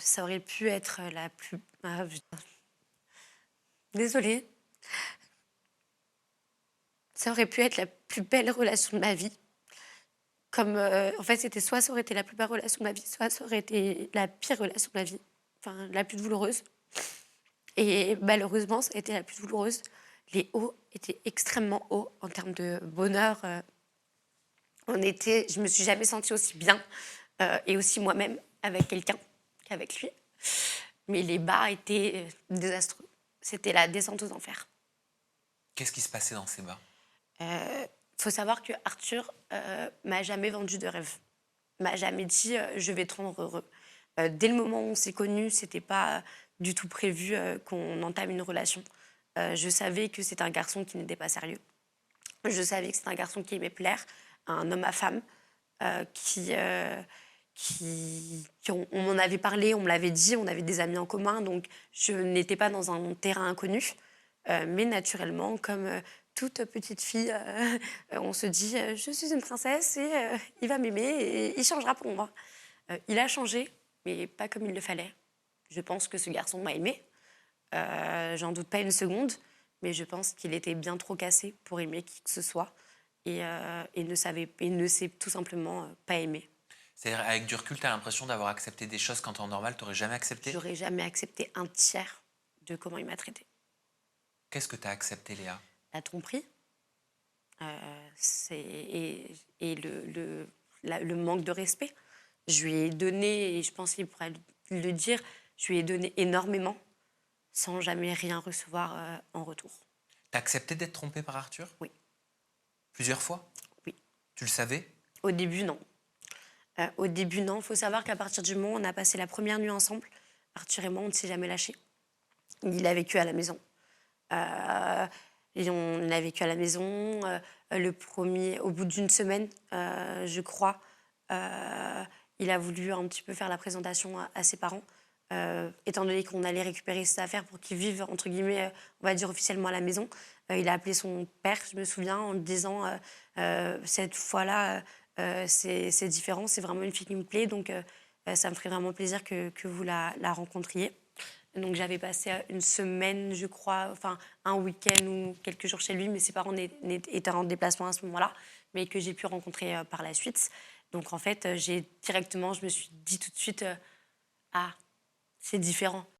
Ça aurait pu être la plus... Ah, putain. Désolée. Ça aurait pu être la plus belle relation de ma vie. Comme, en fait, c'était soit ça aurait été la plus belle relation de ma vie, soit ça aurait été la pire relation de ma vie. Enfin, la plus douloureuse. Et malheureusement, ça a été la plus douloureuse. Les hauts étaient extrêmement hauts en termes de bonheur. Je me suis jamais sentie aussi bien et aussi moi-même avec quelqu'un qu'avec lui. Mais les bas étaient désastreux. C'était la descente aux enfers. Qu'est-ce qui se passait dans ces bas? Faut savoir que Arthur m'a jamais vendu de rêve. M'a jamais dit je vais te rendre heureux. Dès le moment où on s'est connus, c'était pas du tout prévu qu'on entame une relation. Je savais que c'était un garçon qui n'était pas sérieux. Je savais que c'était un garçon qui aimait plaire, un homme à femme, on m'en avait parlé, on me l'avait dit, on avait des amis en commun, donc je n'étais pas dans un terrain inconnu. Mais naturellement, comme toute petite fille, on se dit je suis une princesse et il va m'aimer et il changera pour moi. Il a changé, mais pas comme il le fallait. Je pense que ce garçon m'a aimé, j'en doute pas une seconde, mais je pense qu'il était bien trop cassé pour aimer qui que ce soit et ne sait tout simplement pas aimer. C'est-à-dire, avec du recul, tu as l'impression d'avoir accepté des choses qu'en temps normal, tu n'aurais jamais accepté? J'aurais jamais accepté un tiers de comment il m'a traité. Qu'est-ce que tu as accepté, Léa? La tromperie, et le manque de respect. Je lui ai donné, et je pense qu'il pourrait le dire, je lui ai donné énormément sans jamais rien recevoir en retour. Tu as accepté d'être trompée par Arthur? Oui, Plusieurs fois? oui. Tu le savais? Au début, non. Au début, non. Il faut savoir qu'à partir du moment où on a passé la première nuit ensemble, Arthur et moi, on ne s'est jamais lâchés. Il a vécu à la maison. Et on a vécu à la maison. Au bout d'une semaine, je crois, il a voulu un petit peu faire la présentation à ses parents, étant donné qu'on allait récupérer ses affaires pour qu'ils vivent, entre guillemets, on va dire officiellement à la maison. Il a appelé son père, je me souviens, en lui disant cette fois-là, c'est différent, c'est vraiment une fille qui me plaît, donc ça me ferait vraiment plaisir que vous la rencontriez. Donc j'avais passé une semaine, je crois, enfin un week-end ou quelques jours chez lui, mais ses parents étaient en déplacement à ce moment-là, mais que j'ai pu rencontrer par la suite. Donc en fait, je me suis dit tout de suite, ah, c'est différent.